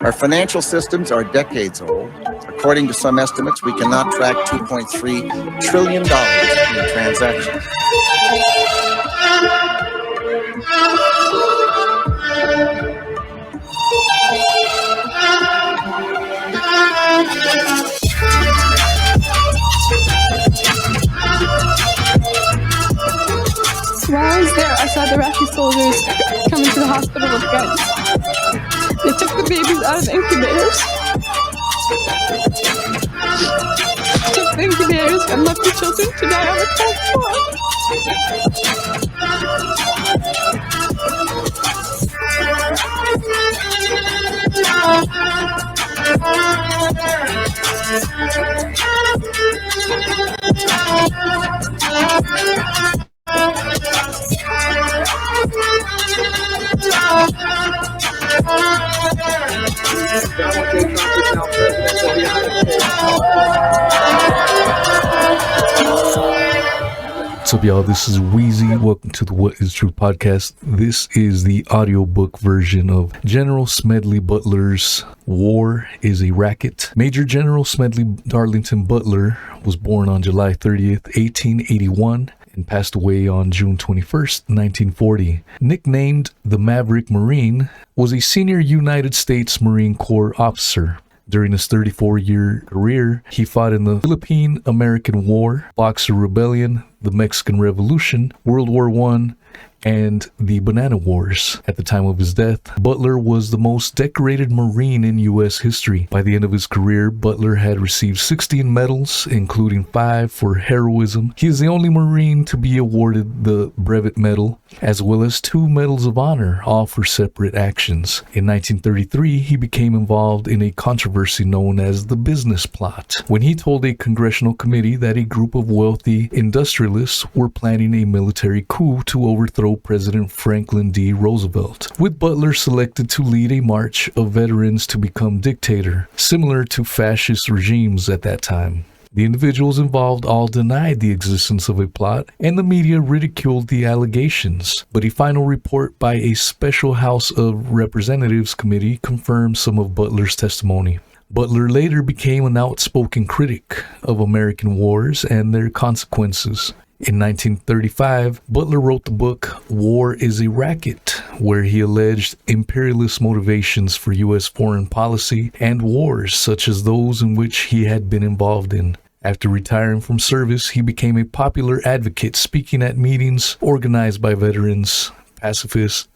Our financial systems are decades old. According to some estimates, we cannot track $2.3 trillion in transactions. While I was there, I saw the Iraqi soldiers come into the hospital with guns. They took the babies out of the incubators. Took the incubators and left the children to die on the floor. What's up, y'all? This is Wheezy. Welcome to the What Is Truth podcast. This is the audiobook version of General Smedley Butler's War Is A Racket. Major General Smedley Darlington Butler was born on July 30th, 1881. And passed away on June 21st, 1940. Nicknamed the Maverick Marine, was a senior United States Marine Corps officer. During his 34-year career, he fought in the Philippine-American War, Boxer Rebellion, the Mexican Revolution, World War I, and the Banana Wars. At the time of his death, Butler was the most decorated Marine in U.S. history. By the end of his career, Butler had received 16 medals, including 5 for heroism. He is the only Marine to be awarded the Brevet Medal, as well as 2 Medals of Honor, all for separate actions. In 1933, he became involved in a controversy known as the Business Plot, when he told a congressional committee that a group of wealthy industrialists were planning a military coup to overthrow President Franklin D. Roosevelt, with Butler selected to lead a march of veterans to become dictator, similar to fascist regimes at that time. The individuals involved all denied the existence of a plot, and the media ridiculed the allegations. But a final report by a special House of Representatives committee confirmed some of Butler's testimony. Butler later became an outspoken critic of American wars and their consequences. In 1935, Butler wrote the book War Is A Racket, where he alleged imperialist motivations for U.S. foreign policy and wars such as those in which he had been involved in. After retiring from service, he became a popular advocate, speaking at meetings organized by veterans, pacifists,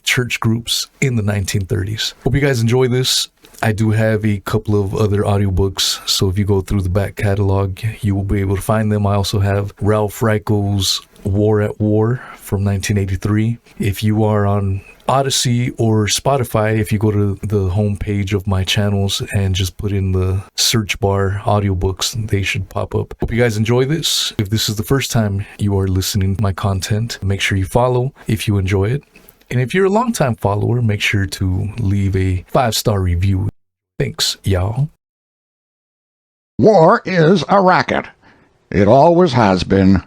church groups in the 1930s. Hope you guys enjoy this. I do have a couple of other audiobooks, so if you go through the back catalog, you will be able to find them. I also have Ralph Raico's War at War from 1983. If you are on Odyssey or Spotify, if you go to the homepage of my channels and just put in the search bar audiobooks, they should pop up. Hope you guys enjoy this. If this is the first time you are listening to my content, make sure you follow if you enjoy it. And if you're a longtime follower, make sure to leave a 5-star review. Thanks, y'all. War is a racket. It always has been.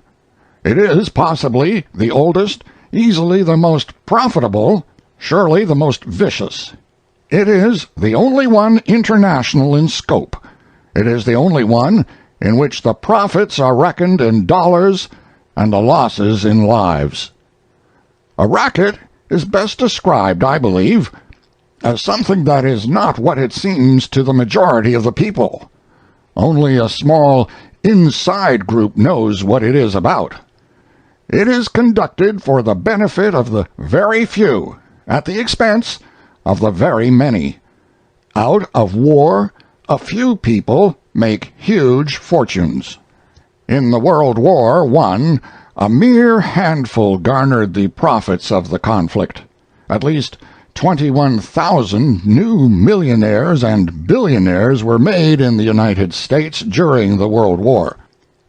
It is possibly the oldest, easily the most profitable, surely the most vicious. It is the only one international in scope. It is the only one in which the profits are reckoned in dollars and the losses in lives. A racket is best described, I believe, as something that is not what it seems to the majority of the people. Only a small inside group knows what it is about. It is conducted for the benefit of the very few, at the expense of the very many. Out of war, a few people make huge fortunes. In the World War I, a mere handful garnered the profits of the conflict. At least 21,000 new millionaires and billionaires were made in the United States during the World War.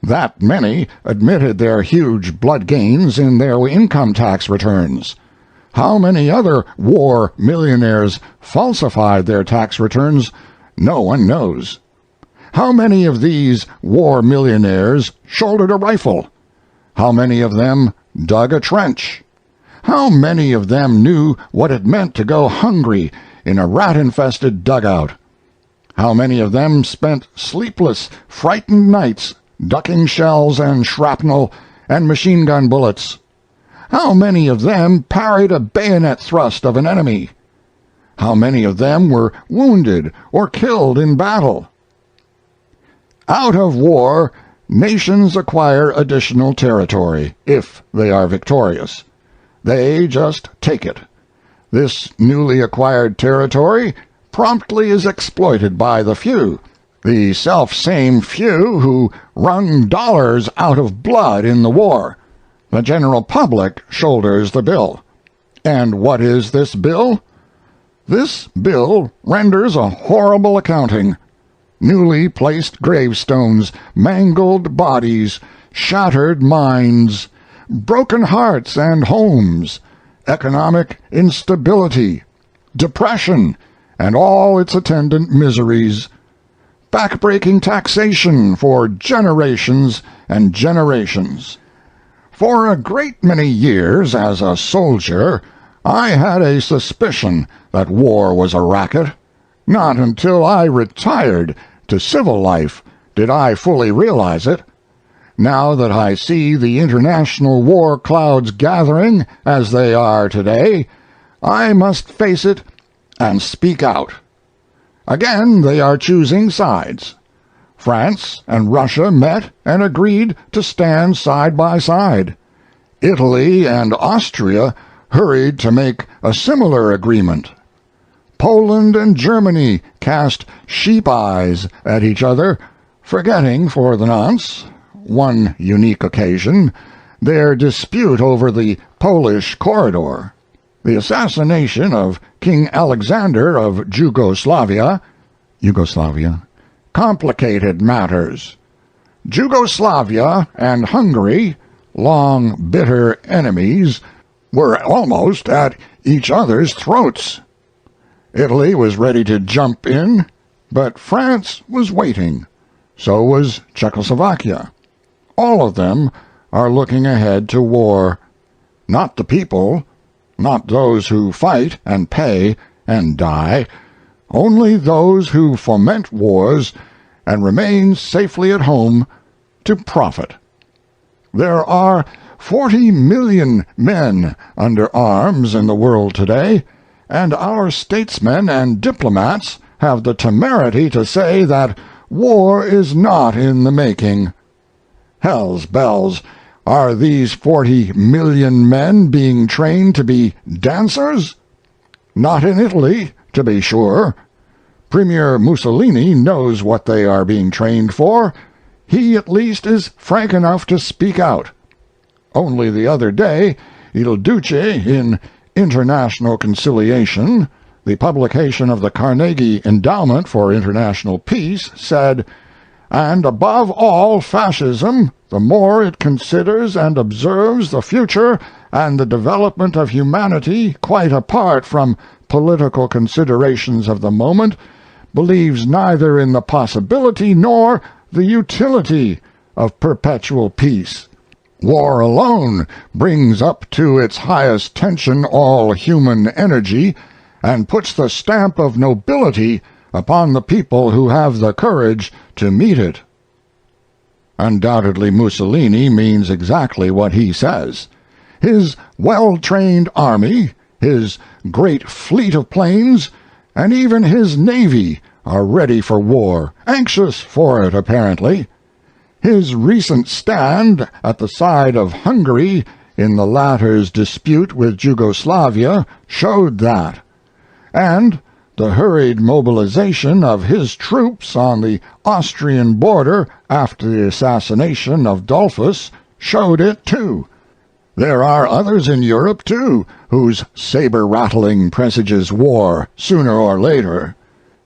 That many admitted their huge blood gains in their income tax returns. How many other war millionaires falsified their tax returns, no one knows. How many of these war millionaires shouldered a rifle? How many of them dug a trench? How many of them knew what it meant to go hungry in a rat-infested dugout? How many of them spent sleepless, frightened nights ducking shells and shrapnel and machine gun bullets? How many of them parried a bayonet thrust of an enemy? How many of them were wounded or killed in battle? Out of war, nations acquire additional territory, if they are victorious. They just take it. This newly acquired territory promptly is exploited by the few, the self-same few who wrung dollars out of blood in the war. The general public shoulders the bill. And what is this bill? This bill renders a horrible accounting. Newly placed gravestones, mangled bodies, shattered minds, broken hearts and homes, economic instability, depression, and all its attendant miseries, backbreaking taxation for generations and generations. For a great many years as a soldier, I had a suspicion that war was a racket. Not until I retired to civil life did I fully realize it. Now that I see the international war clouds gathering as they are today, I must face it and speak out. Again they are choosing sides. France and Russia met and agreed to stand side by side. Italy and Austria hurried to make a similar agreement. Poland and Germany cast sheep eyes at each other, forgetting for the nonce, one unique occasion, their dispute over the Polish corridor. The assassination of King Alexander of Yugoslavia complicated matters. Yugoslavia and Hungary, long bitter enemies, were almost at each other's throats. Italy was ready to jump in, but France was waiting. So was Czechoslovakia. All of them are looking ahead to war. Not the people, not those who fight and pay and die, only those who foment wars and remain safely at home to profit. There are 40 million men under arms in the world today, and our statesmen and diplomats have the temerity to say that war is not in the making. Hell's bells, are these 40 million men being trained to be dancers? Not in Italy, to be sure. Premier Mussolini knows what they are being trained for. He at least is frank enough to speak out. Only the other day, Il Duce, in International Conciliation, the publication of the Carnegie Endowment for International Peace, said, "And above all fascism, the more it considers and observes the future and the development of humanity quite apart from political considerations of the moment, believes neither in the possibility nor the utility of perpetual peace. War alone brings up to its highest tension all human energy and puts the stamp of nobility upon the people who have the courage to meet it." Undoubtedly Mussolini means exactly what he says. His well-trained army, his great fleet of planes, and even his navy are ready for war, anxious for it apparently. His recent stand at the side of Hungary in the latter's dispute with Yugoslavia showed that. And the hurried mobilization of his troops on the Austrian border after the assassination of Dollfuss showed it too. There are others in Europe, too, whose saber-rattling presages war sooner or later.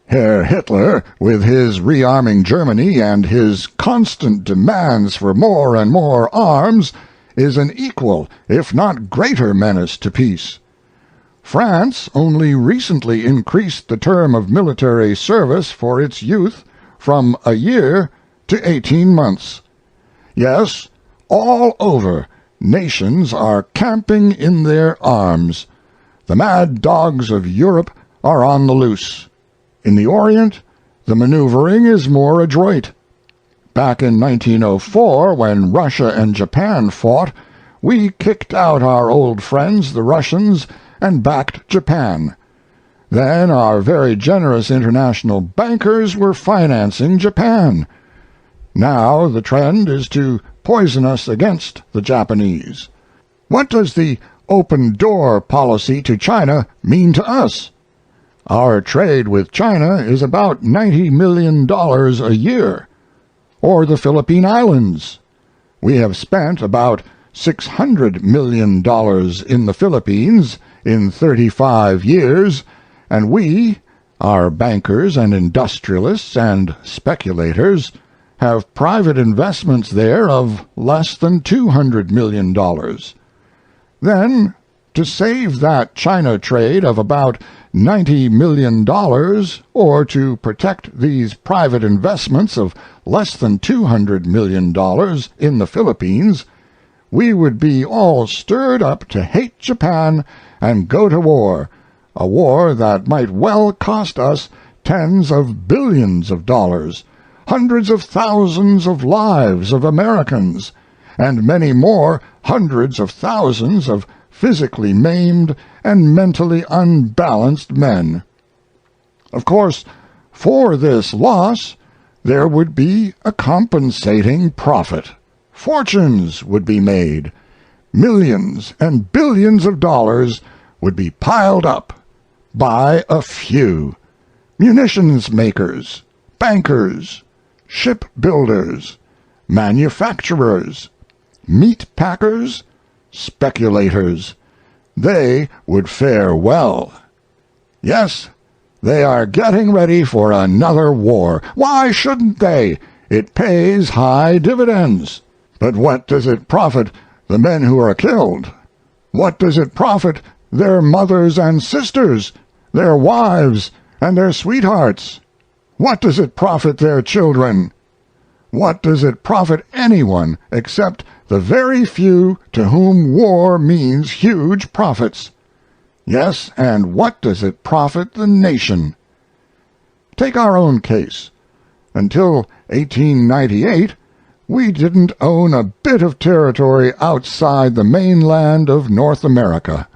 Herr Hitler, with his rearming Germany and his constant demands for more and more arms, is an equal, if not greater, menace to peace. France only recently increased the term of military service for its youth from a year to 18 months. Yes, all over, nations are camping in their arms. The mad dogs of Europe are on the loose. In the Orient, the maneuvering is more adroit. Back in 1904, when Russia and Japan fought, we kicked out our old friends, the Russians, and backed Japan. Then our very generous international bankers were financing Japan. Now the trend is to poison us against the Japanese. What does the open-door policy to China mean to us? Our trade with China is about $90 million a year. Or the Philippine Islands. We have spent about $600 million in the Philippines in 35 years, and we, our bankers and industrialists and speculators, have private investments there of less than $200 million. Then, to save that China trade of about $90 million, or to protect these private investments of less than $200 million in the Philippines, we would be all stirred up to hate Japan and go to war, a war that might well cost us tens of billions of dollars, hundreds of thousands of lives of Americans, and many more hundreds of thousands of physically maimed and mentally unbalanced men. Of course, for this loss, there would be a compensating profit. Fortunes would be made. Millions and billions of dollars would be piled up by a few. Munitions makers, bankers, shipbuilders, manufacturers, meat packers, speculators. They would fare well. Yes, they are getting ready for another war. Why shouldn't they? It pays high dividends. But what does it profit the men who are killed? What does it profit their mothers and sisters, their wives and their sweethearts? What does it profit their children? What does it profit anyone except the very few to whom war means huge profits? Yes, and what does it profit the nation? Take our own case. Until 1898, we didn't own a bit of territory outside the mainland of North America.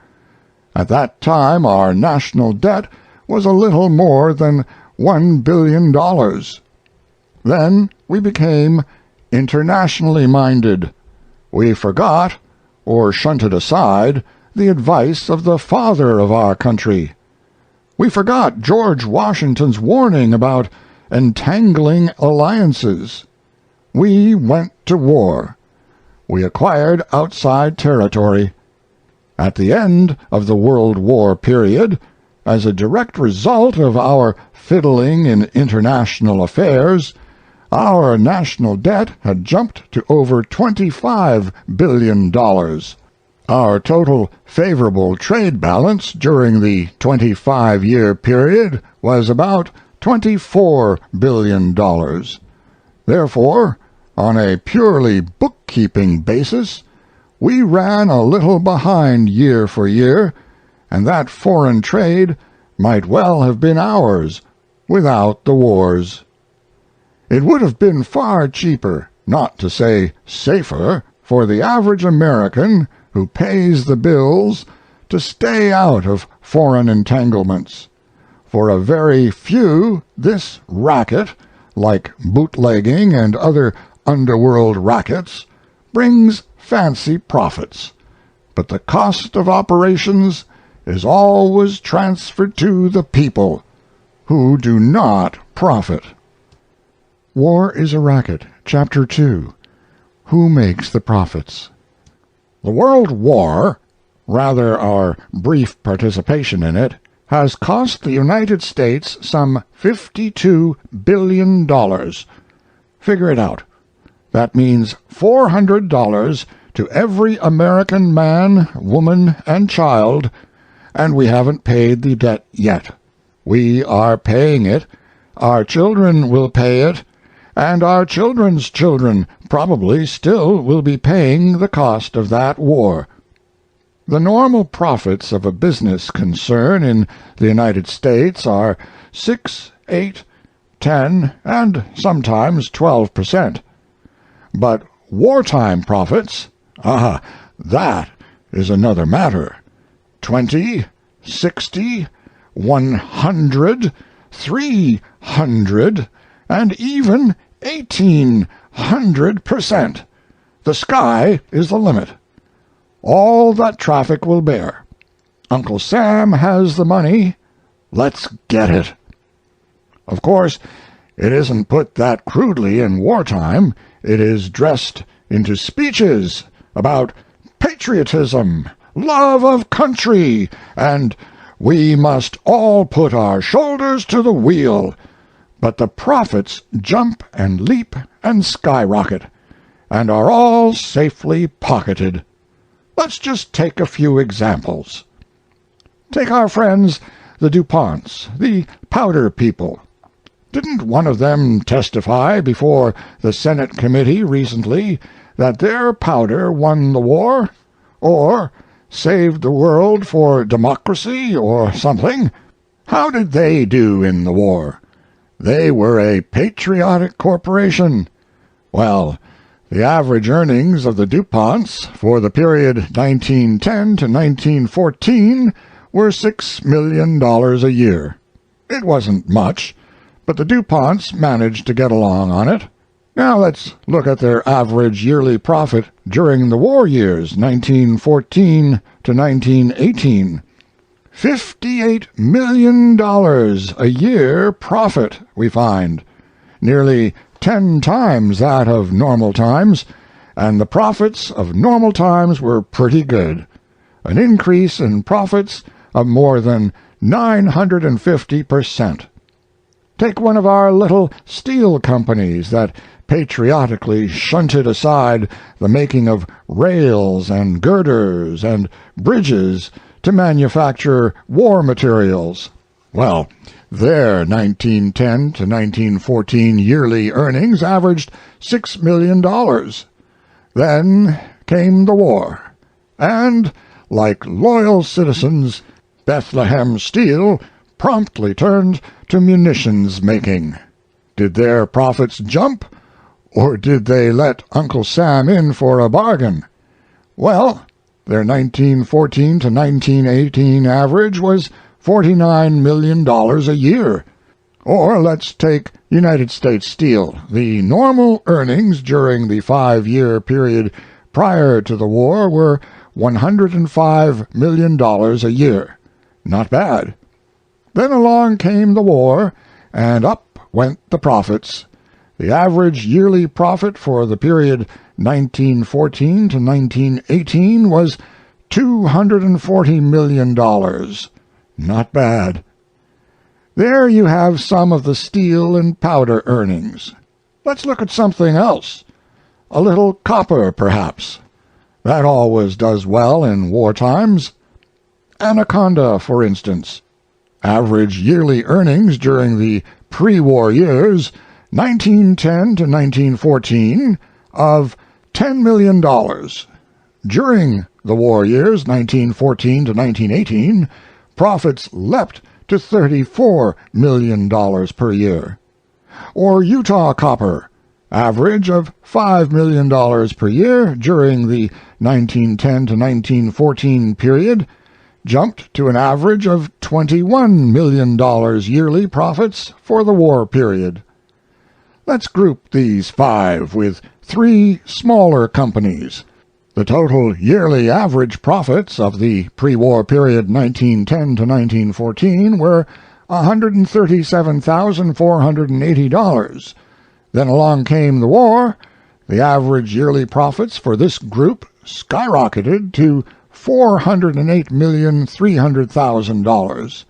At that time, our national debt was a little more than $1 billion. Then we became internationally minded. We forgot, or shunted aside, the advice of the father of our country. We forgot George Washington's warning about entangling alliances. We went to war. We acquired outside territory. At the end of the World War period, as a direct result of our fiddling in international affairs, our national debt had jumped to over $25 billion. Our total favorable trade balance during the 25-year period was about $24 billion. Therefore, on a purely bookkeeping basis, we ran a little behind year for year, and that foreign trade might well have been ours without the wars. It would have been far cheaper, not to say safer, for the average American who pays the bills to stay out of foreign entanglements. For a very few, this racket, like bootlegging and other underworld rackets, brings fancy profits, but the cost of operations is always transferred to the people, who do not profit. War is a Racket, Chapter 2. Who Makes the Profits? The World War, rather our brief participation in it, has cost the United States some $52 billion. Figure it out. That means $400 to every American man, woman, and child, and we haven't paid the debt yet. We are paying it, our children will pay it, and our children's children probably still will be paying the cost of that war. The normal profits of a business concern in the United States are 6, 8, 10, and sometimes 12%. But wartime profits, that is another matter. 20, 60, 100, 300, and even 1,800%. The sky is the limit. All that traffic will bear. Uncle Sam has the money. Let's get it. Of course, it isn't put that crudely in wartime. It is dressed into speeches about patriotism, love of country, and we must all put our shoulders to the wheel. But the profits jump and leap and skyrocket, and are all safely pocketed. Let's just take a few examples. Take our friends the DuPonts, the powder people. Didn't one of them testify before the Senate committee recently that their powder won the war, or saved the world for democracy, or something? How did they do in the war? They were a patriotic corporation. Well, the average earnings of the DuPonts for the period 1910 to 1914 were $6 million a year. It wasn't much, but the DuPonts managed to get along on it. Now let's look at their average yearly profit during the war years, 1914 to 1918. $58 million a year profit, we find. Nearly 10 times that of normal times, and the profits of normal times were pretty good. An increase in profits of more than 950%. Take one of our little steel companies that patriotically shunted aside the making of rails and girders and bridges to manufacture war materials. Well, their 1910 to 1914 yearly earnings averaged $6 million. Then came the war, and, like loyal citizens, Bethlehem Steel promptly turned to munitions making. Did their profits jump, or did they let Uncle Sam in for a bargain? Well, their 1914 to 1918 average was $49 million a year. Or let's take United States Steel. The normal earnings during the 5-year period prior to the war were $105 million a year. Not bad. Then along came the war, and up went the profits. The average yearly profit for the period 1914 to 1918 was $240 million. Not bad. There you have some of the steel and powder earnings. Let's look at something else. A little copper, perhaps. That always does well in war times. Anaconda, for instance. Average yearly earnings during the pre-war years, 1910 to 1914, of $10 million. During the war years, 1914 to 1918, profits leapt to $34 million per year. Or Utah copper, average of $5 million per year during the 1910 to 1914 period, jumped to an average of $21 million yearly profits for the war period. Let's group these 5 with 3 smaller companies. The total yearly average profits of the pre-war period 1910 to 1914 were $137,480. Then along came the war. The average yearly profits for this group skyrocketed to $408,300,000,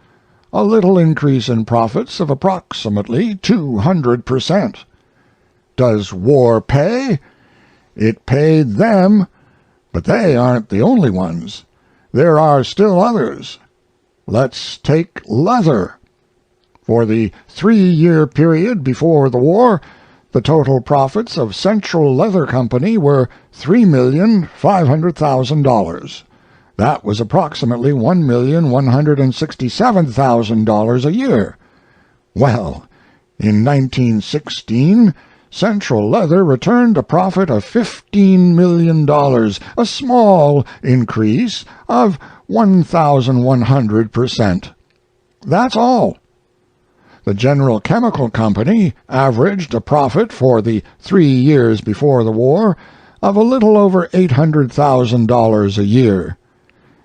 a little increase in profits of approximately 200%. Does war pay? It paid them, but they aren't the only ones. There are still others. Let's take leather. For the 3-year period before the war, the total profits of Central Leather Company were $3,500,000. That was approximately $1,167,000 a year. Well, in 1916, Central Leather returned a profit of $15 million, a small increase of 1,100%. That's all. The General Chemical Company averaged a profit for the 3 years before the war of a little over $800,000 a year.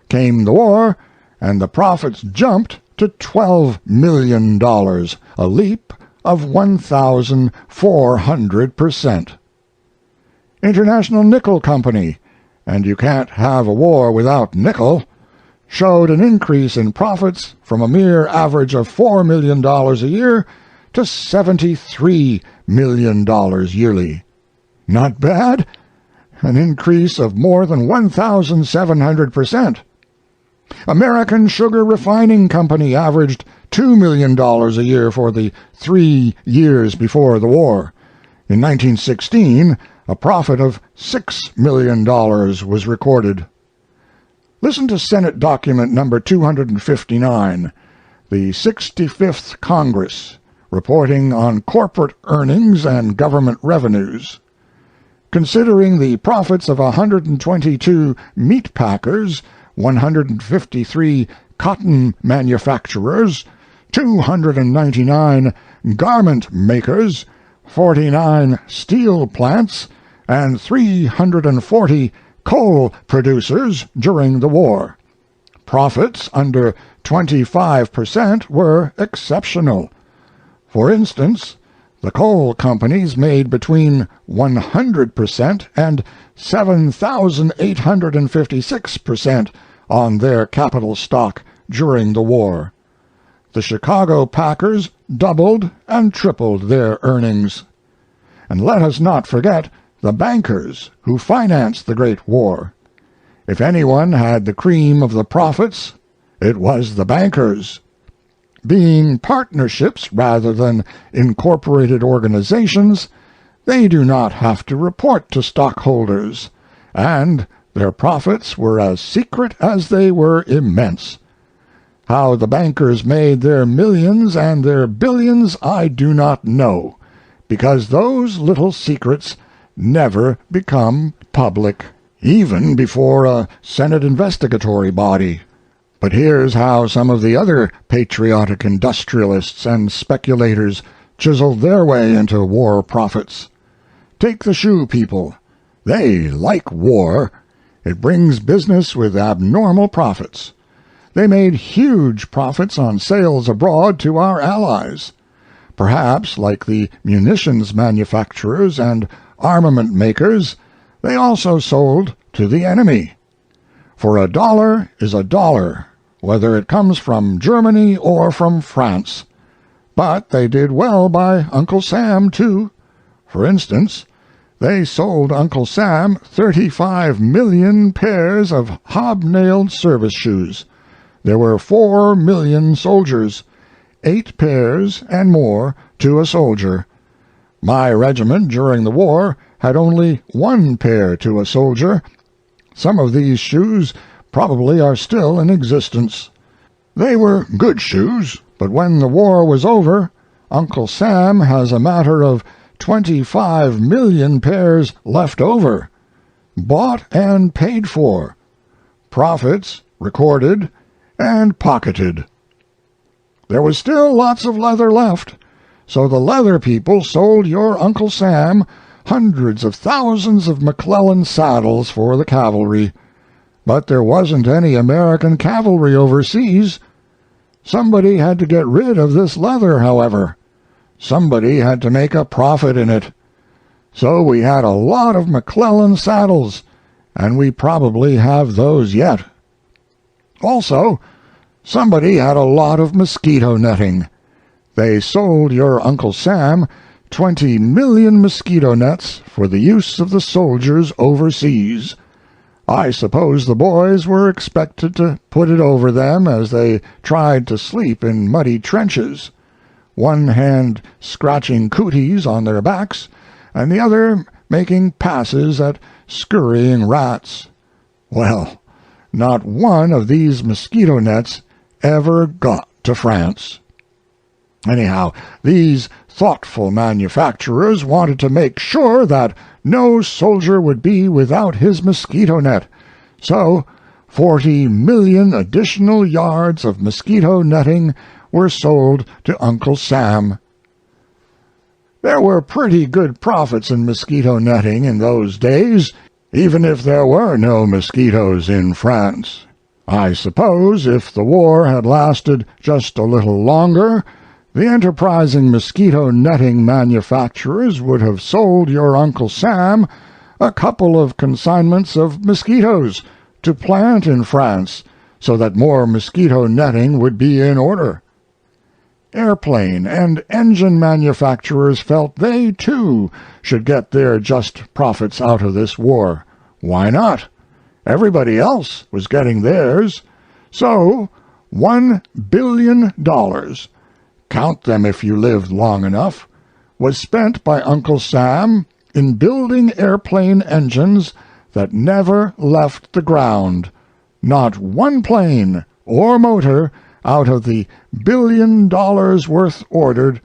Came the war, and the profits jumped to $12 million, a leap of 1,400%. International Nickel Company, and you can't have a war without nickel, showed an increase in profits from a mere average of $4 million a year to $73 million yearly. Not bad? An increase of more than 1,700%. American Sugar Refining Company averaged $2 million a year for the 3 years before the war. In 1916, a profit of $6 million was recorded. Listen to Senate document number 259, the 65th Congress, reporting on corporate earnings and government revenues. Considering the profits of 122 meat packers, 153 cotton manufacturers, 299 garment makers, 49 steel plants, and 340 coal producers during the war. Profits under 25% were exceptional. For instance, the coal companies made between 100% and 7,856% on their capital stock during the war. The Chicago packers doubled and tripled their earnings. And let us not forget the bankers who financed the Great War. If anyone had the cream of the profits, it was the bankers. Being partnerships rather than incorporated organizations, they do not have to report to stockholders, and their profits were as secret as they were immense. How the bankers made their millions and their billions I do not know, because those little secrets never become public, even before a Senate investigatory body. But here's how some of the other patriotic industrialists and speculators chiseled their way into war profits. Take the shoe people. They like war. It brings business with abnormal profits. They made huge profits on sales abroad to our allies. Perhaps, like the munitions manufacturers and armament makers, they also sold to the enemy. For a dollar is a dollar, whether it comes from Germany or from France. But they did well by Uncle Sam, too. For instance, they sold Uncle Sam 35 million pairs of hobnailed service shoes. There were 4 million soldiers, 8 pairs and more to a soldier. My regiment during the war had only 1 pair to a soldier. Some of these shoes probably are still in existence. They were good shoes, but when the war was over, Uncle Sam has a matter of 25 million pairs left over, bought and paid for, profits recorded and pocketed. There was still lots of leather left, so the leather people sold your Uncle Sam hundreds of thousands of McClellan saddles for the cavalry. But there wasn't any American cavalry overseas. Somebody had to get rid of this leather, however. Somebody had to make a profit in it. So we had a lot of McClellan saddles, and we probably have those yet. Also, somebody had a lot of mosquito netting. They sold your Uncle Sam 20 million mosquito nets for the use of the soldiers overseas. I suppose the boys were expected to put it over them as they tried to sleep in muddy trenches, one hand scratching cooties on their backs, and the other making passes at scurrying rats. Well, not one of these mosquito nets ever got to France. Anyhow, these thoughtful manufacturers wanted to make sure that no soldier would be without his mosquito net, so 40 million additional yards of mosquito netting were sold to Uncle Sam. There were pretty good profits in mosquito netting in those days, even if there were no mosquitoes in France. I suppose if the war had lasted just a little longer, the enterprising mosquito netting manufacturers would have sold your Uncle Sam a couple of consignments of mosquitoes to plant in France so that more mosquito netting would be in order. Airplane and engine manufacturers felt they, too, should get their just profits out of this war. Why not? Everybody else was getting theirs. So, $1 billion, count them if you lived long enough, was spent by Uncle Sam in building airplane engines that never left the ground. Not one plane or motor out of the $1 billion worth ordered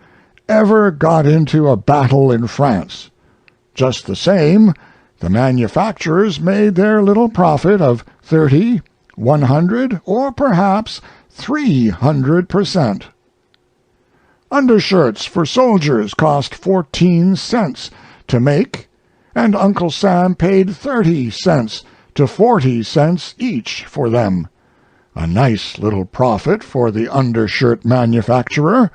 ever got into a battle in France. Just the same, the manufacturers made their little profit of 30, 100, or perhaps 300%. Undershirts for soldiers cost 14 cents to make, and Uncle Sam paid 30 cents to 40 cents each for them. A nice little profit for the undershirt manufacturer.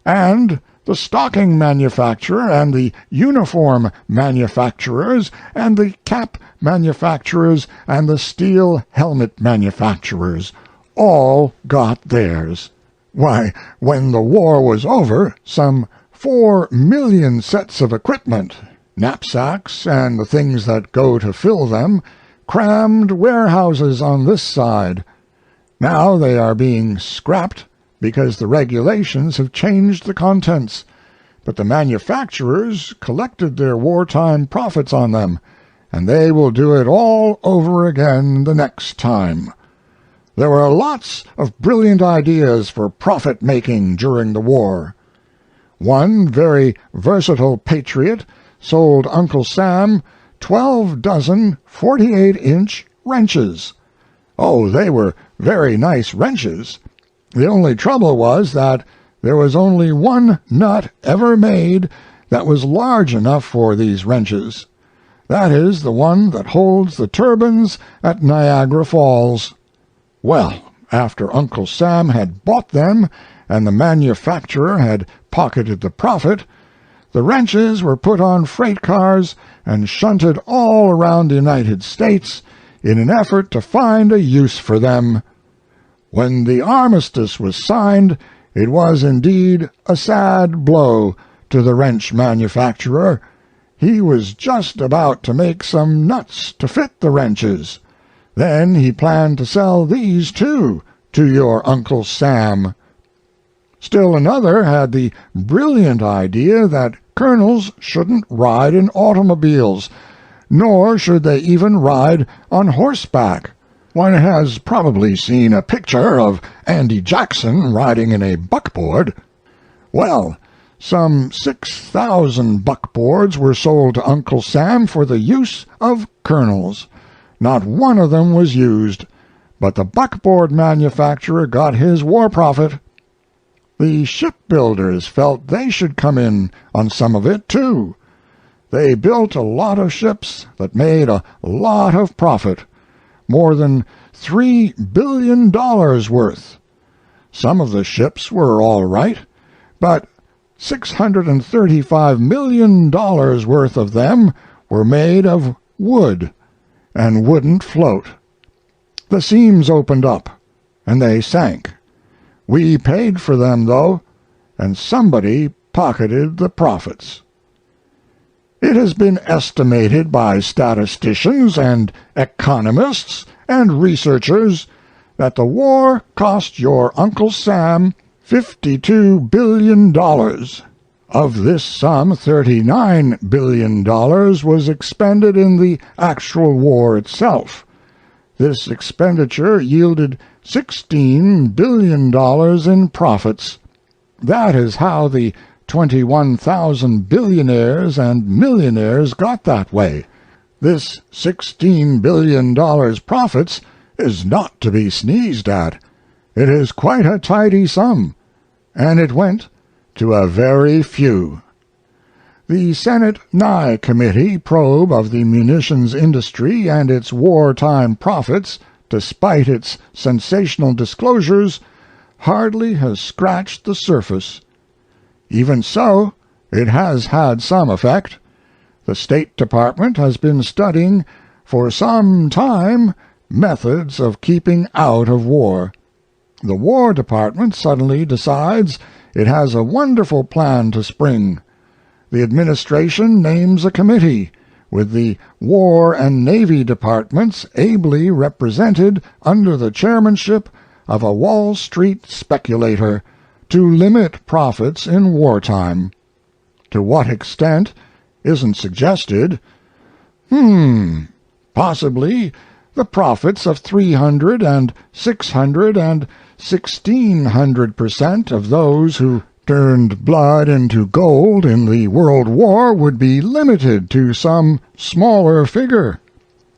And the stocking manufacturer and the uniform manufacturers and the cap manufacturers and the steel helmet manufacturers all got theirs. Why, when the war was over, some 4 million sets of equipment, knapsacks and the things that go to fill them, crammed warehouses on this side. Now they are being scrapped because the regulations have changed the contents, but the manufacturers collected their wartime profits on them, and they will do it all over again the next time. There were lots of brilliant ideas for profit-making during the war. One very versatile patriot sold Uncle Sam 12 dozen 48-inch wrenches. Oh, they were very nice wrenches. The only trouble was that there was only one nut ever made that was large enough for these wrenches. That is the one that holds the turbines at Niagara Falls. Well, after Uncle Sam had bought them and the manufacturer had pocketed the profit, the wrenches were put on freight cars and shunted all around the United States in an effort to find a use for them. When the armistice was signed, it was indeed a sad blow to the wrench manufacturer. He was just about to make some nuts to fit the wrenches. Then he planned to sell these, too, to your Uncle Sam. Still another had the brilliant idea that colonels shouldn't ride in automobiles, nor should they even ride on horseback. One has probably seen a picture of Andy Jackson riding in a buckboard. Well, some 6,000 buckboards were sold to Uncle Sam for the use of colonels. Not one of them was used, but the buckboard manufacturer got his war profit. The shipbuilders felt they should come in on some of it, too. They built a lot of ships that made a lot of profit, more than $3 billion worth. Some of the ships were all right, but $635 million worth of them were made of wood and wouldn't float. The seams opened up, and they sank. We paid for them, though, and somebody pocketed the profits. It has been estimated by statisticians and economists and researchers that the war cost your Uncle Sam $52 billion. Of this sum, $39 billion was expended in the actual war itself. This expenditure yielded $16 billion in profits. That is how the 21,000 billionaires and millionaires got that way. This $16 billion profits is not to be sneezed at. It is quite a tidy sum, and it went to a very few. The Senate Nye Committee probe of the munitions industry and its wartime profits, despite its sensational disclosures, hardly has scratched the surface. Even so, it has had some effect. The State Department has been studying for some time methods of keeping out of war. The War Department suddenly decides it has a wonderful plan to spring. The administration names a committee, with the War and Navy Departments ably represented under the chairmanship of a Wall Street speculator, to limit profits in wartime. To what extent isn't suggested. Possibly the profits of 300 and 600 and 1,600% of those who turned blood into gold in the World War would be limited to some smaller figure.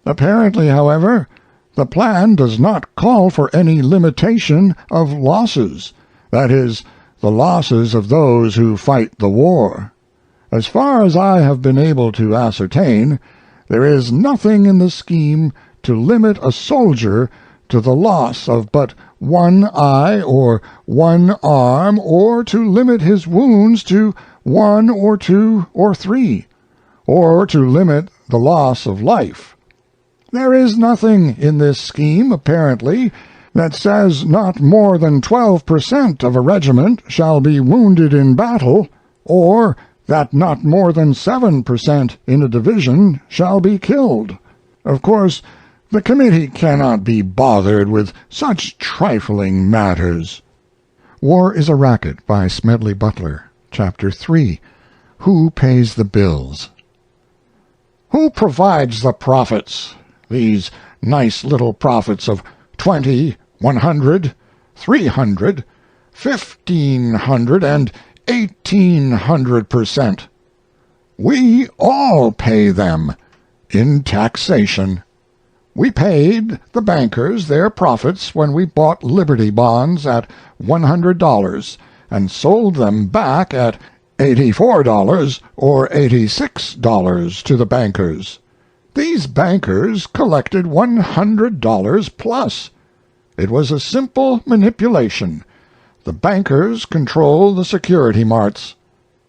Apparently, however, the plan does not call for any limitation of losses, that is, the losses of those who fight the war. As far as I have been able to ascertain, there is nothing in the scheme to limit a soldier to the loss of but one eye or one arm, or to limit his wounds to 1 or 2 or 3, or to limit the loss of life. There is nothing in this scheme, apparently, that says not more than 12% of a regiment shall be wounded in battle, or that not more than 7% in a division shall be killed. Of course, the committee cannot be bothered with such trifling matters. War Is a Racket by Smedley Butler, Chapter 3. Who Pays the Bills? Who provides the profits? These nice little profits of 20, 100, 300, 1,500, and 1,800%. We all pay them in taxation. We paid the bankers their profits when we bought Liberty bonds at $100 and sold them back at $84 or $86 to the bankers. These bankers collected $100 plus. It was a simple manipulation. The bankers control the security marts.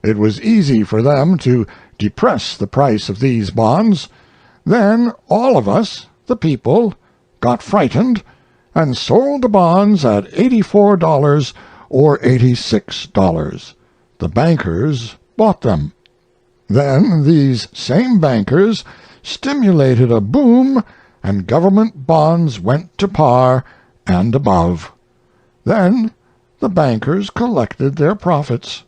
It was easy for them to depress the price of these bonds. Then all of us, the people, got frightened and sold the bonds at $84 or $86. The bankers bought them. Then these same bankers stimulated a boom, and government bonds went to par and above. Then the bankers collected their profits.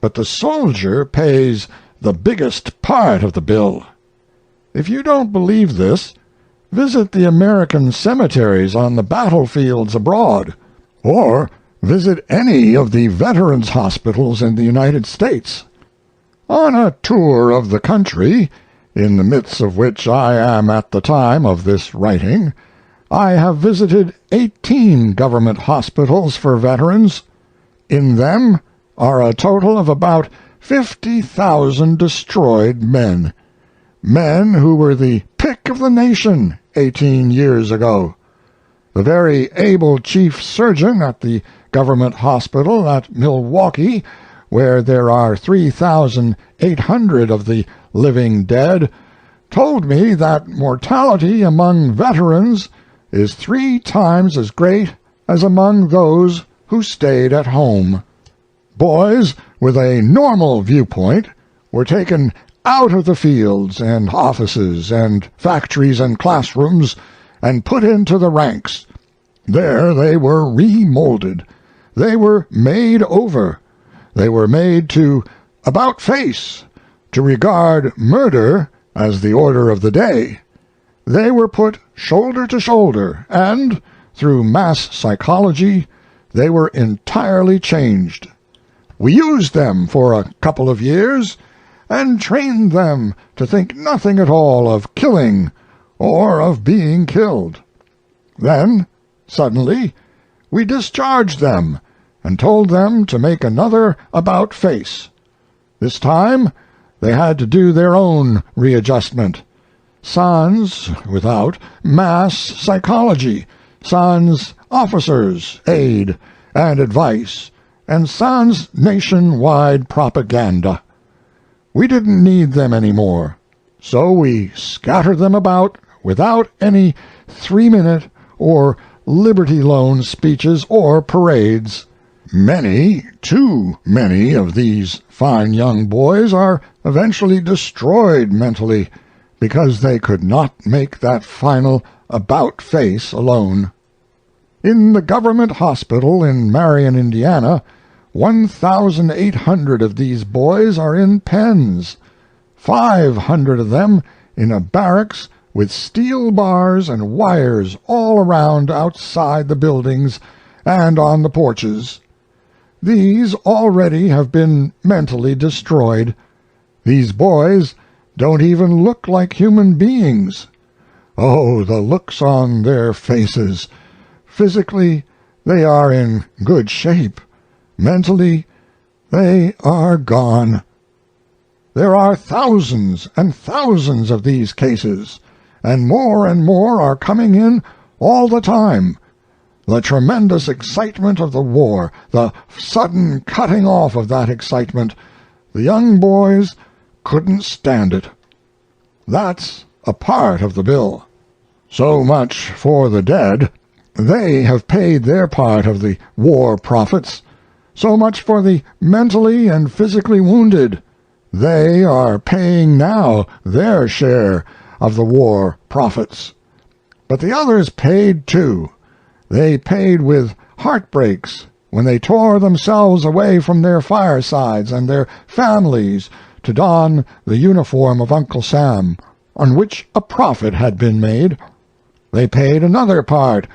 But the soldier pays the biggest part of the bill. If you don't believe this, visit the American cemeteries on the battlefields abroad, or visit any of the veterans' hospitals in the United States. On a tour of the country, in the midst of which I am at the time of this writing, I have visited 18 government hospitals for veterans. In them are a total of about 50,000 destroyed men. Men who were the pick of the nation 18 years ago. The very able chief surgeon at the government hospital at Milwaukee, where there are 3,800 of the living dead, told me that mortality among veterans is 3 times as great as among those who stayed at home. Boys with a normal viewpoint were taken out of the fields and offices and factories and classrooms and put into the ranks. There they were remolded. They were made over. They were made to about face, to regard murder as the order of the day. They were put shoulder to shoulder, and, through mass psychology, they were entirely changed. We used them for a couple of years, and trained them to think nothing at all of killing or of being killed. Then, suddenly, we discharged them and told them to make another about-face. This time they had to do their own readjustment. Sans without mass psychology, sans officers' aid and advice, and sans nationwide propaganda. We didn't need them any more, so we scattered them about without any 3-minute or Liberty Loan speeches or parades. Many, too many of these fine young boys are eventually destroyed mentally because they could not make that final about-face alone. In the government hospital in Marion, Indiana, 1,800 of these boys are in pens, 500 of them in a barracks with steel bars and wires all around outside the buildings and on the porches. These already have been mentally destroyed. These boys don't even look like human beings. Oh, the looks on their faces! Physically, they are in good shape. Mentally, they are gone. There are thousands and thousands of these cases, and more are coming in all the time. The tremendous excitement of the war, the sudden cutting off of that excitement, the young boys couldn't stand it. That's a part of the bill. So much for the dead. They have paid their part of the war profits. So much for the mentally and physically wounded. They are paying now their share of the war profits. But the others paid too. They paid with heartbreaks when they tore themselves away from their firesides and their families to don the uniform of Uncle Sam, on which a profit had been made. They paid another part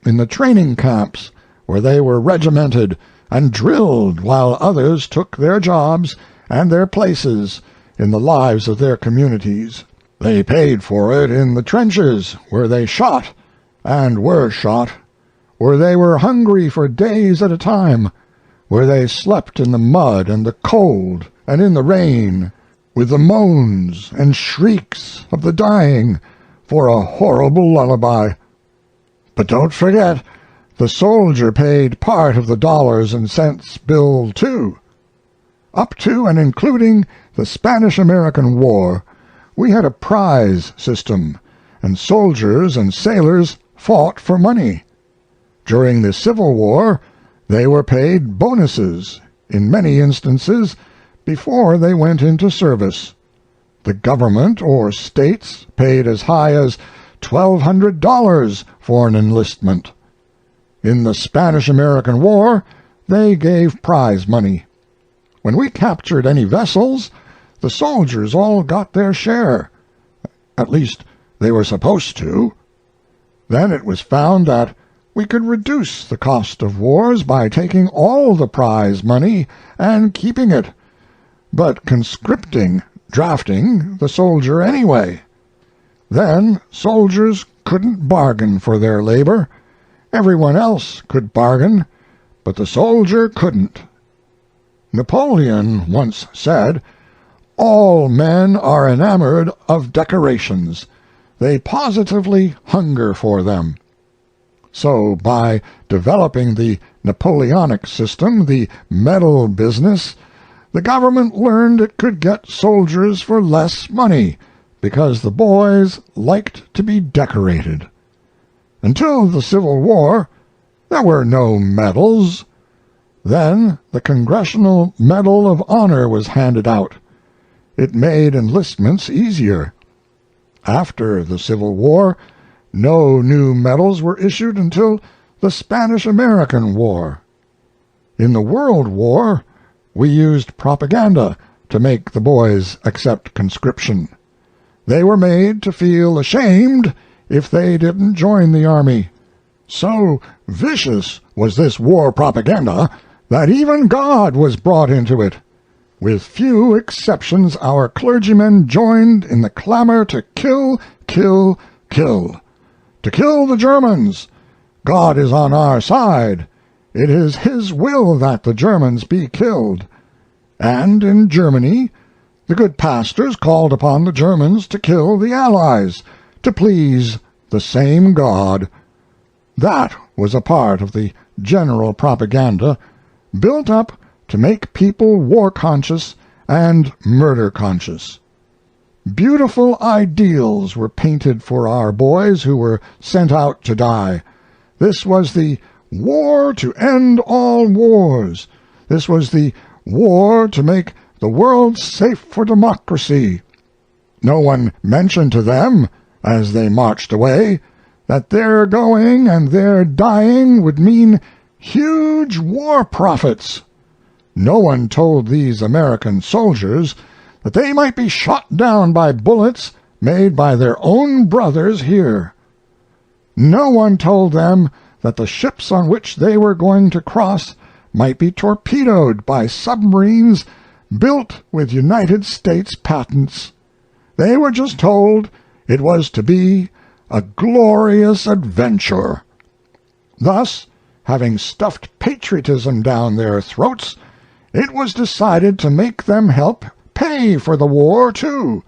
in the training camps where they were regimented and drilled while others took their jobs and their places in the lives of their communities. They paid for it in the trenches where they shot and were shot, where they were hungry for days at a time, where they slept in the mud and the cold and in the rain, with the moans and shrieks of the dying for a horrible lullaby. But don't forget, the soldier paid part of the dollars and cents bill too. Up to and including the Spanish-American War, we had a prize system, and soldiers and sailors fought for money. During the Civil War, they were paid bonuses, in many instances, before they went into service. The government or states paid as high as $1,200 for an enlistment. In the Spanish-American War, they gave prize money. When we captured any vessels, the soldiers all got their share. At least, they were supposed to. Then it was found that we could reduce the cost of wars by taking all the prize money and keeping it, but conscripting, drafting the soldier anyway. Then soldiers couldn't bargain for their labor. Everyone else could bargain, but the soldier couldn't. Napoleon once said, "All men are enamored of decorations. They positively hunger for them." So by developing the Napoleonic system, the medal business, the government learned it could get soldiers for less money because the boys liked to be decorated. Until the Civil War, there were no medals. Then the Congressional Medal of Honor was handed out. It made enlistments easier. After the Civil War, no new medals were issued until the Spanish-American War. In the World War, we used propaganda to make the boys accept conscription. They were made to feel ashamed if they didn't join the army. So vicious was this war propaganda that even God was brought into it. With few exceptions, our clergymen joined in the clamor to kill, kill, kill. To kill the Germans. God is on our side. It is His will that the Germans be killed. And in Germany, the good pastors called upon the Germans to kill the Allies, to please the same God. That was a part of the general propaganda, built up to make people war-conscious and murder-conscious. Beautiful ideals were painted for our boys who were sent out to die. This was the war to end all wars. This was the war to make the world safe for democracy. No one mentioned to them, as they marched away, that their going and their dying would mean huge war profits. No one told these American soldiers that they might be shot down by bullets made by their own brothers here. No one told them that the ships on which they were going to cross might be torpedoed by submarines built with United States patents. They were just told it was to be a glorious adventure. Thus, having stuffed patriotism down their throats, it was decided to make them help pay for the war, too.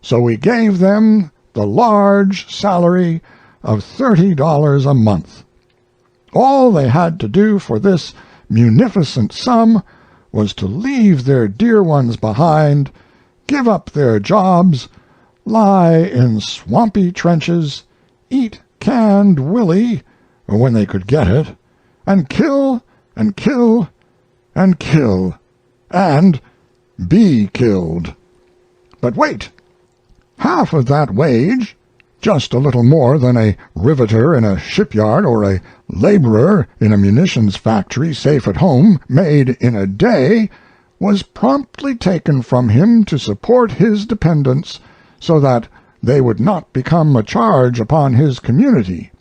So we gave them the large salary of $30 a month. All they had to do for this munificent sum was to leave their dear ones behind, give up their jobs, lie in swampy trenches, eat canned willy when they could get it, and kill and kill and kill, and be killed. But wait! Half of that wage, just a little more than a riveter in a shipyard or a laborer in a munitions factory safe at home made in a day, was promptly taken from him to support his dependents so that they would not become a charge upon his community.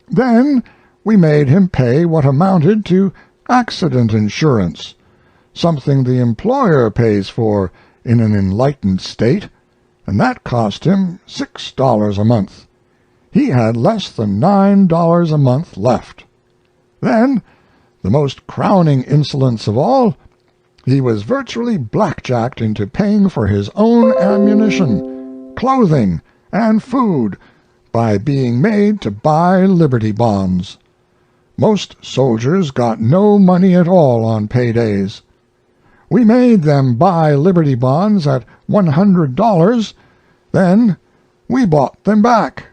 Then we made him pay what amounted to accident insurance, something the employer pays for in an enlightened state, and that cost him $6 a month. He had less than $9 a month left. Then, the most crowning insolence of all, he was virtually blackjacked into paying for his own ammunition, clothing, and food by being made to buy Liberty bonds. Most soldiers got no money at all on paydays. We made them buy Liberty bonds at $100, then we bought them back,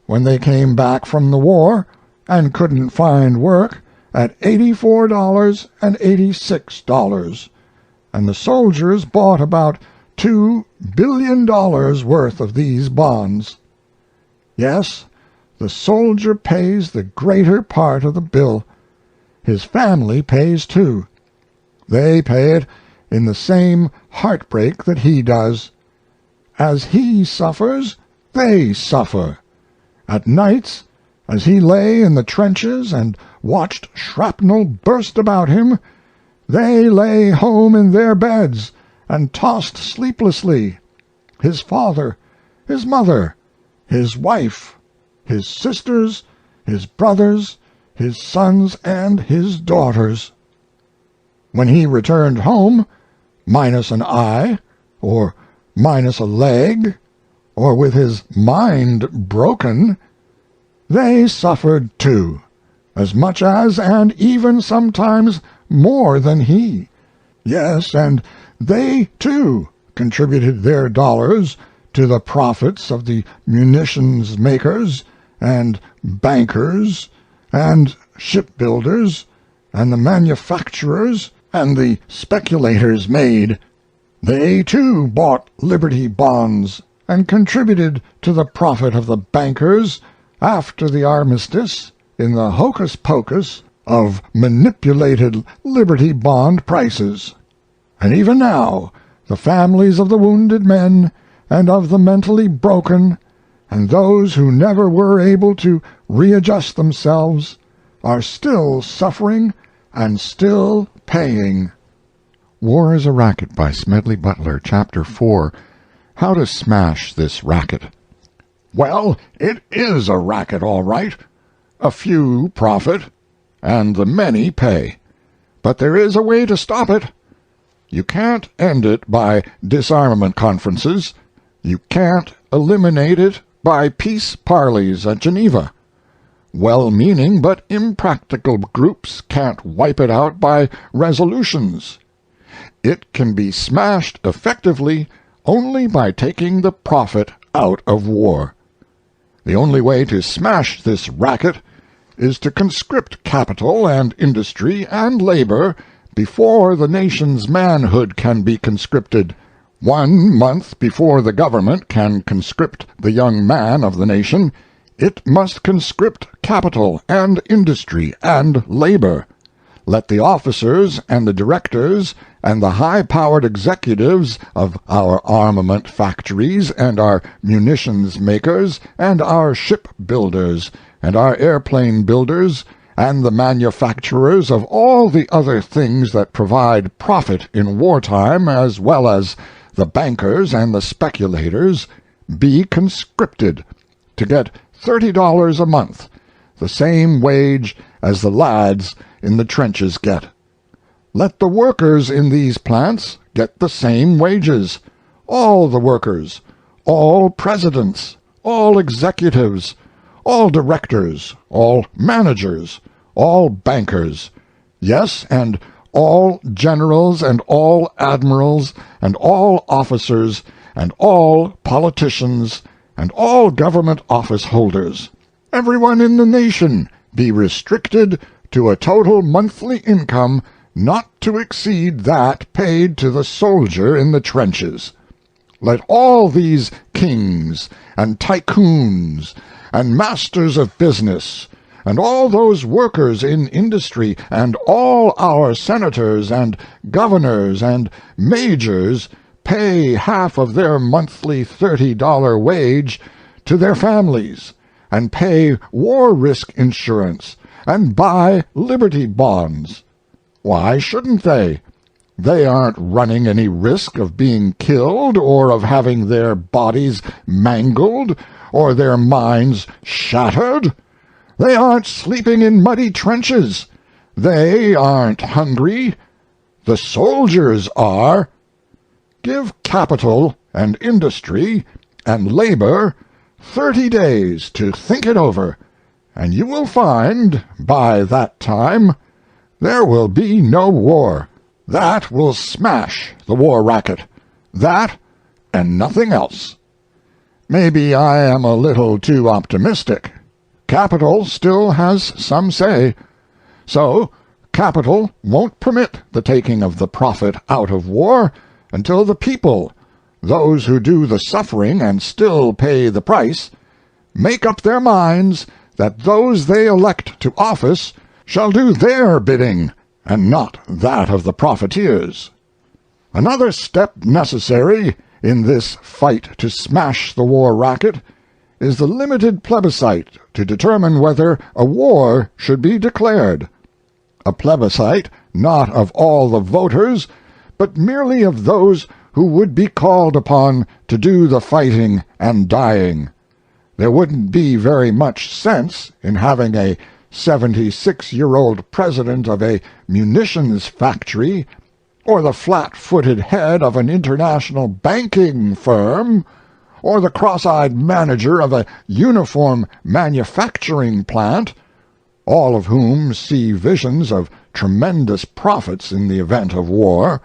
when they came back from the war and couldn't find work, at $84 and $86, and the soldiers bought about $2 billion worth of these bonds. Yes, the soldier pays the greater part of the bill. His family pays too. They pay it in the same heartbreak that he does. As he suffers, they suffer. At nights, as he lay in the trenches and watched shrapnel burst about him, they lay home in their beds and tossed sleeplessly. His father, his mother, his wife, his sisters, his brothers, his sons, and his daughters. When he returned home, minus an eye, or minus a leg, or with his mind broken, they suffered too, as much as, and even sometimes more than he. Yes, and they too contributed their dollars to the profits of the munitions makers and bankers and shipbuilders and the manufacturers and the speculators made. They too bought Liberty bonds and contributed to the profit of the bankers after the armistice in the hocus-pocus of manipulated Liberty bond prices. And even now the families of the wounded men and of the mentally broken, and those who never were able to readjust themselves are still suffering and still paying. War is a Racket by Smedley Butler, Chapter 4, How to Smash This Racket. Well, it is a racket, all right. A few profit, and the many pay. But there is a way to stop it. You can't end it by disarmament conferences. You can't eliminate it by peace parleys at Geneva. Well-meaning but impractical groups can't wipe it out by resolutions. It can be smashed effectively only by taking the profit out of war. The only way to smash this racket is to conscript capital and industry and labor before the nation's manhood can be conscripted. 1 month before the government can conscript the young man of the nation, it must conscript capital and industry and labor. Let the officers and the directors and the high-powered executives of our armament factories and our munitions makers and our ship builders and our airplane builders and the manufacturers of all the other things that provide profit in wartime, as well as the bankers and the speculators, be conscripted to get $30 a month, the same wage as the lads in the trenches get. Let the workers in these plants get the same wages. All the workers, all presidents, all executives, all directors, all managers, all bankers, yes, and all generals and all admirals and all officers and all politicians and all government office holders, everyone in the nation, be restricted to a total monthly income not to exceed that paid to the soldier in the trenches. Let all these kings and tycoons and masters of business and all those workers in industry and all our senators and governors and majors pay half of their monthly $30 wage to their families, and pay war risk insurance, and buy Liberty bonds. Why shouldn't they? They aren't running any risk of being killed or of having their bodies mangled or their minds shattered. They aren't sleeping in muddy trenches. They aren't hungry. The soldiers are. Give capital and industry and labor 30 days to think it over, and you will find, by that time, there will be no war. That will smash the war racket. That and nothing else. Maybe I am a little too optimistic. Capital still has some say. So, capital won't permit the taking of the profit out of war until the people, those who do the suffering and still pay the price, make up their minds that those they elect to office shall do their bidding and not that of the profiteers. Another step necessary in this fight to smash the war racket is the limited plebiscite to determine whether a war should be declared. A plebiscite not of all the voters, but merely of those who would be called upon to do the fighting and dying. There wouldn't be very much sense in having a 76-year-old president of a munitions factory, or the flat-footed head of an international banking firm, or the cross-eyed manager of a uniform manufacturing plant, all of whom see visions of tremendous profits in the event of war,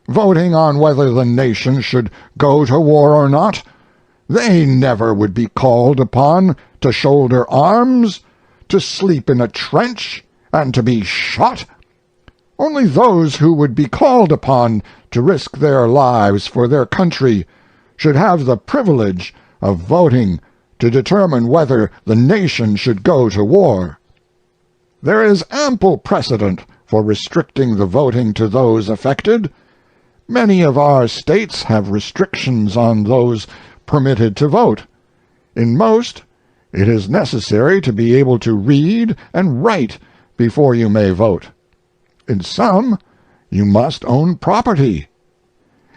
voting on whether the nation should go to war or not. They never would be called upon to shoulder arms, to sleep in a trench, and to be shot. Only those who would be called upon to risk their lives for their country should have the privilege of voting to determine whether the nation should go to war. There is ample precedent for restricting the voting to those affected. Many of our states have restrictions on those permitted to vote. In most, it is necessary to be able to read and write before you may vote. In some, you must own property.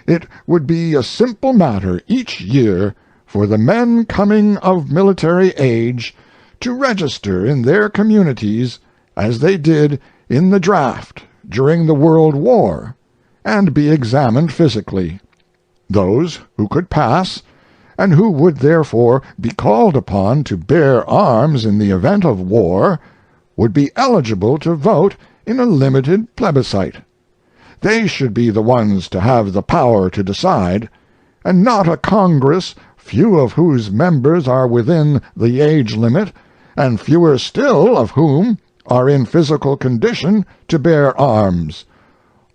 It would be a simple matter each year for the men coming of military age to register in their communities as they did in the draft during the World War, and be examined physically. Those who could pass, and who would therefore be called upon to bear arms in the event of war, would be eligible to vote in a limited plebiscite. They should be the ones to have the power to decide, and not a Congress few of whose members are within the age limit, and fewer still of whom are in physical condition to bear arms.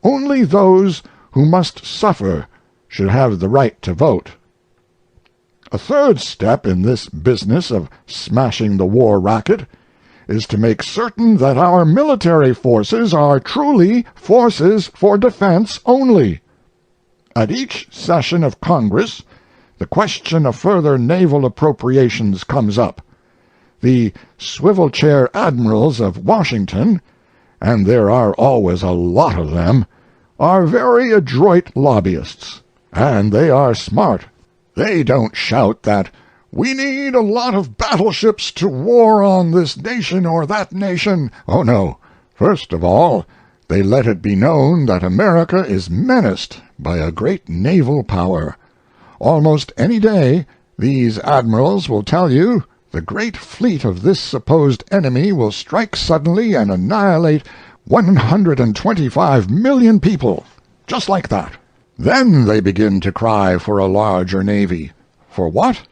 Only those who must suffer should have the right to vote. A third step in this business of smashing the war racket is to make certain that our military forces are truly forces for defense only. At each session of Congress, the question of further naval appropriations comes up. The swivel-chair admirals of Washington, and there are always a lot of them, are very adroit lobbyists, and they are smart. They don't shout that we need a lot of battleships to war on this nation or that nation. Oh, no. First of all, they let it be known that America is menaced by a great naval power. Almost any day, these admirals will tell you the great fleet of this supposed enemy will strike suddenly and annihilate 125 million people, just like that. Then they begin to cry for a larger navy. For what?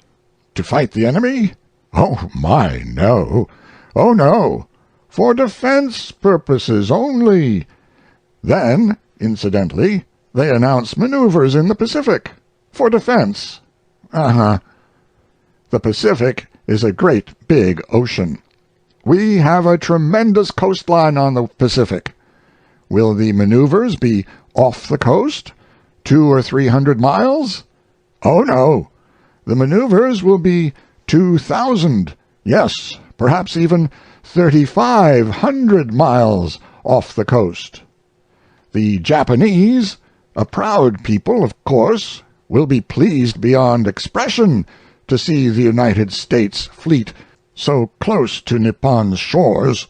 To fight the enemy? Oh, my, no. Oh, no. For defense purposes only. Then, incidentally, they announce maneuvers in the Pacific. For defense. The Pacific is a great big ocean. We have a tremendous coastline on the Pacific. Will the maneuvers be off the coast, 200 or 300 miles? Oh, no. The maneuvers will be 2,000, yes, perhaps even 3,500 miles off the coast. The Japanese, a proud people, of course, will be pleased beyond expression to see the United States fleet so close to Nippon's shores,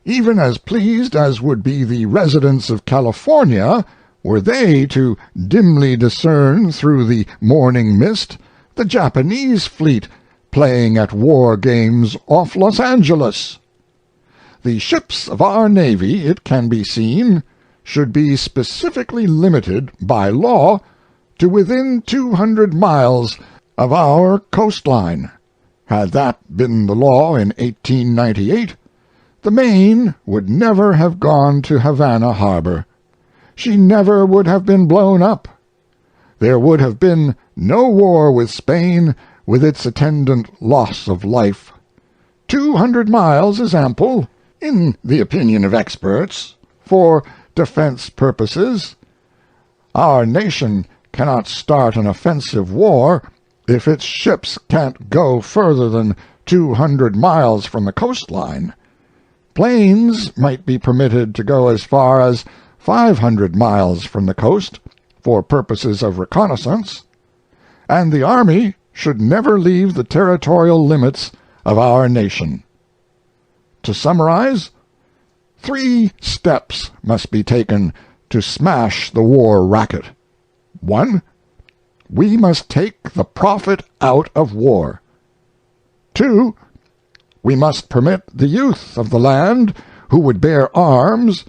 even as pleased as would be the residents of California were they to dimly discern through the morning mist the Japanese fleet playing at war games off Los Angeles. The ships of our Navy, it can be seen, should be specifically limited by law to within 200 miles of our coastline. Had that been the law in 1898, the Maine would never have gone to Havana Harbor. She never would have been blown up. There would have been no war with Spain with its attendant loss of life. 200 miles is ample, in the opinion of experts, for defense purposes. Our nation cannot start an offensive war if its ships can't go further than 200 miles from the coastline. Planes might be permitted to go as far as 500 miles from the coast for purposes of reconnaissance, and the Army should never leave the territorial limits of our nation. To summarize, 3 steps must be taken to smash the war racket. 1. We must take the profit out of war. 2. We must permit the youth of the land who would bear arms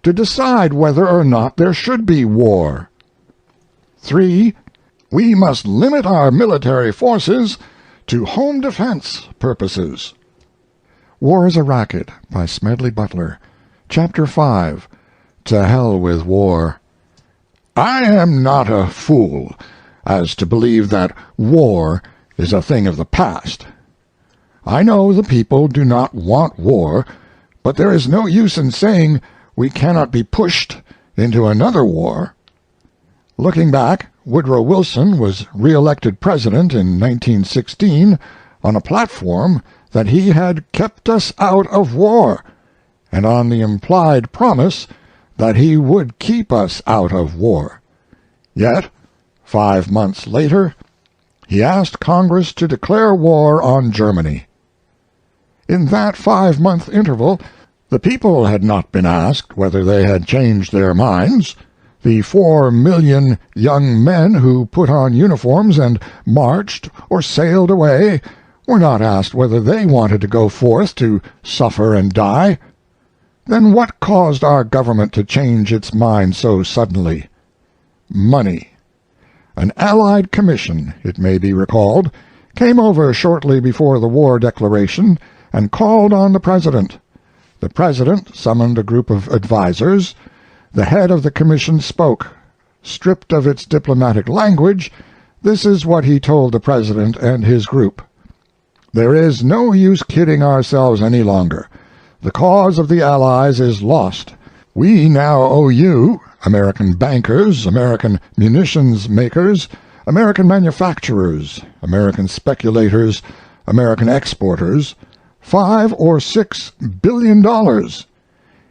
to decide whether or not there should be war. 3. We must limit our military forces to home defense purposes. War Is A Racket by Smedley Butler. Chapter 5. To Hell with War. I am not a fool as to believe that war is a thing of the past. I know the people do not want war, but there is no use in saying we cannot be pushed into another war. Looking back, Woodrow Wilson was re-elected president in 1916 on a platform that he had kept us out of war, and on the implied promise that he would keep us out of war. Yet, 5 months later, he asked Congress to declare war on Germany. In that 5-month interval, the people had not been asked whether they had changed their minds. The 4 million young men who put on uniforms and marched or sailed away were not asked whether they wanted to go forth to suffer and die. Then what caused our government to change its mind so suddenly? Money. An Allied commission, it may be recalled, came over shortly before the war declaration and called on the President. The President summoned a group of advisers. The head of the commission spoke. Stripped of its diplomatic language, this is what he told the President and his group. There is no use kidding ourselves any longer. The cause of the Allies is lost. We now owe you, American bankers, American munitions makers, American manufacturers, American speculators, American exporters, $5 or $6 billion.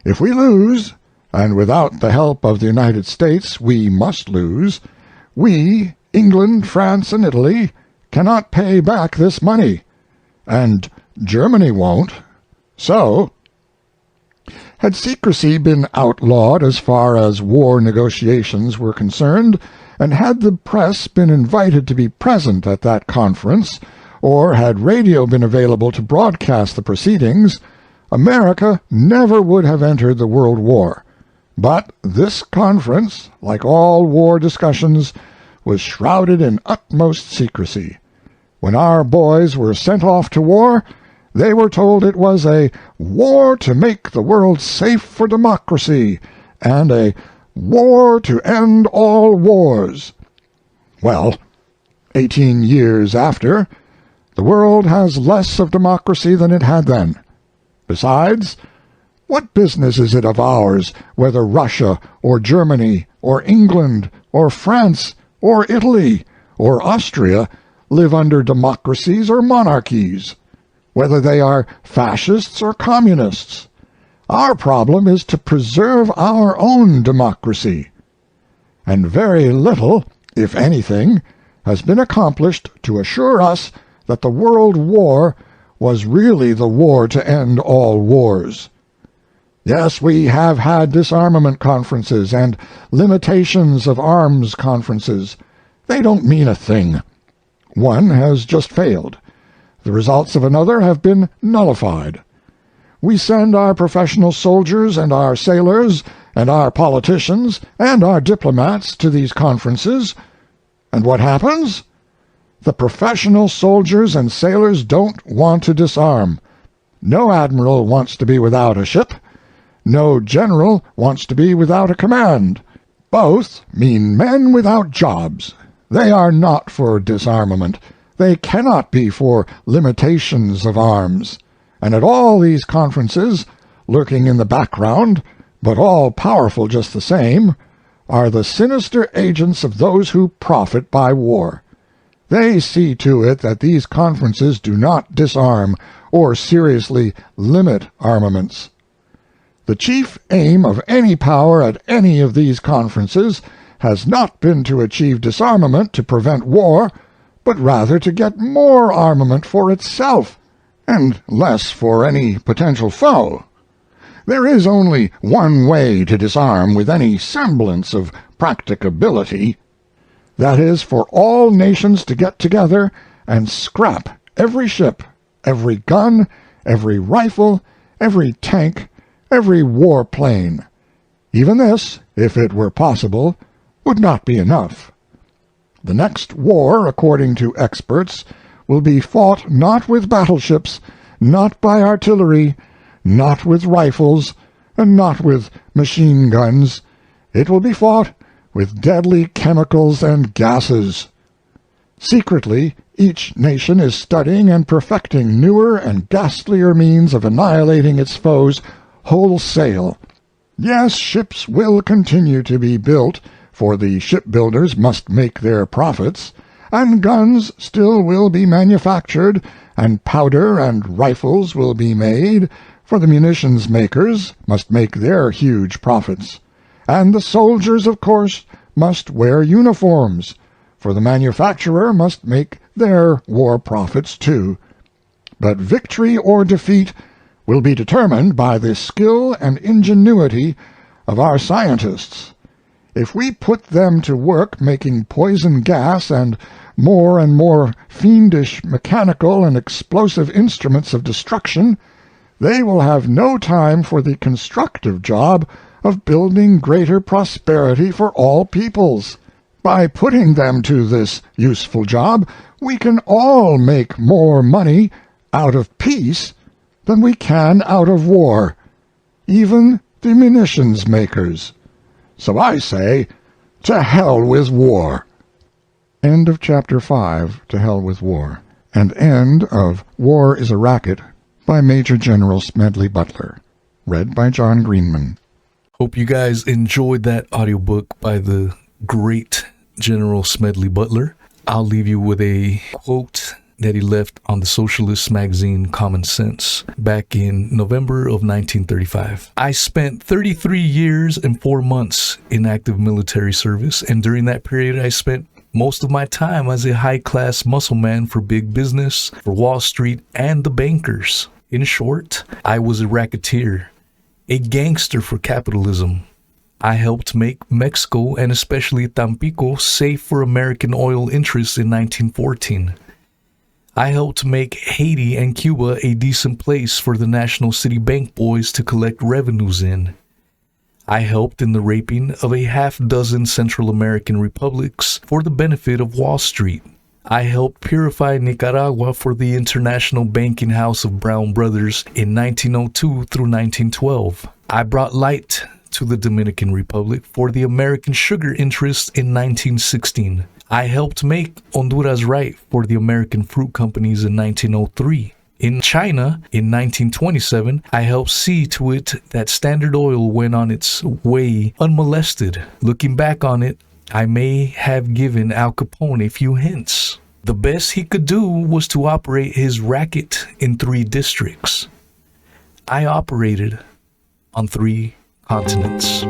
If we lose, and without the help of the United States we must lose, we, England, France, and Italy, cannot pay back this money, and Germany won't. So, had secrecy been outlawed as far as war negotiations were concerned, and had the press been invited to be present at that conference, or had radio been available to broadcast the proceedings, America never would have entered the World War. But this conference, like all war discussions, was shrouded in utmost secrecy. When our boys were sent off to war, they were told it was a war to make the world safe for democracy and a war to end all wars. Well, 18 years after, the world has less of democracy than it had then. Besides, what business is it of ours whether Russia or Germany or England or France or Italy or Austria live under democracies or monarchies, whether they are fascists or communists? Our problem is to preserve our own democracy. And very little, if anything, has been accomplished to assure us that the World War was really the war to end all wars. Yes, we have had disarmament conferences and limitations of arms conferences. They don't mean a thing. One has just failed. The results of another have been nullified. We send our professional soldiers and our sailors and our politicians and our diplomats to these conferences, and what happens? The professional soldiers and sailors don't want to disarm. No admiral wants to be without a ship. No general wants to be without a command. Both mean men without jobs. They are not for disarmament. They cannot be for limitations of arms. And at all these conferences, lurking in the background, but all powerful just the same, are the sinister agents of those who profit by war. They see to it that these conferences do not disarm or seriously limit armaments. The chief aim of any power at any of these conferences has not been to achieve disarmament to prevent war, but rather to get more armament for itself, and less for any potential foe. There is only one way to disarm with any semblance of practicability. That is for all nations to get together and scrap every ship, every gun, every rifle, every tank, every warplane. Even this, if it were possible, would not be enough. The next war, according to experts, will be fought not with battleships, not by artillery, not with rifles, and not with machine guns. It will be fought with deadly chemicals and gases. Secretly, each nation is studying and perfecting newer and ghastlier means of annihilating its foes wholesale. Yes, ships will continue to be built for the shipbuilders must make their profits, and guns still will be manufactured, and powder and rifles will be made, for the munitions makers must make their huge profits, and the soldiers, of course, must wear uniforms, for the manufacturer must make their war profits too. But victory or defeat will be determined by the skill and ingenuity of our scientists. If we put them to work making poison gas and more fiendish mechanical and explosive instruments of destruction, they will have no time for the constructive job of building greater prosperity for all peoples. By putting them to this useful job, we can all make more money out of peace than we can out of war, even the munitions makers. So I say, to hell with war. End of Chapter 5, To Hell with War, and end of War Is A Racket by Major General Smedley Butler. Read by John Greenman. Hope you guys enjoyed that audiobook by the great General Smedley Butler. I'll leave you with a quote that he left on the socialist magazine Common Sense back in November of 1935. I spent 33 years and 4 months in active military service, and during that period I spent most of my time as a high-class muscle man for big business, for Wall Street, and the bankers. In short, I was a racketeer, a gangster for capitalism. I helped make Mexico, and especially Tampico, safe for American oil interests in 1914. I helped make Haiti and Cuba a decent place for the National City Bank boys to collect revenues in. I helped in the raping of a half-dozen Central American republics for the benefit of Wall Street. I helped purify Nicaragua for the international banking house of Brown Brothers in 1902 through 1912. I brought light to the Dominican Republic for the American sugar interests in 1916. I helped make Honduras right for the American fruit companies in 1903. In China, in 1927, I helped see to it that Standard Oil went on its way unmolested. Looking back on it, I may have given Al Capone a few hints. The best he could do was to operate his racket in 3 districts. I operated on 3 continents.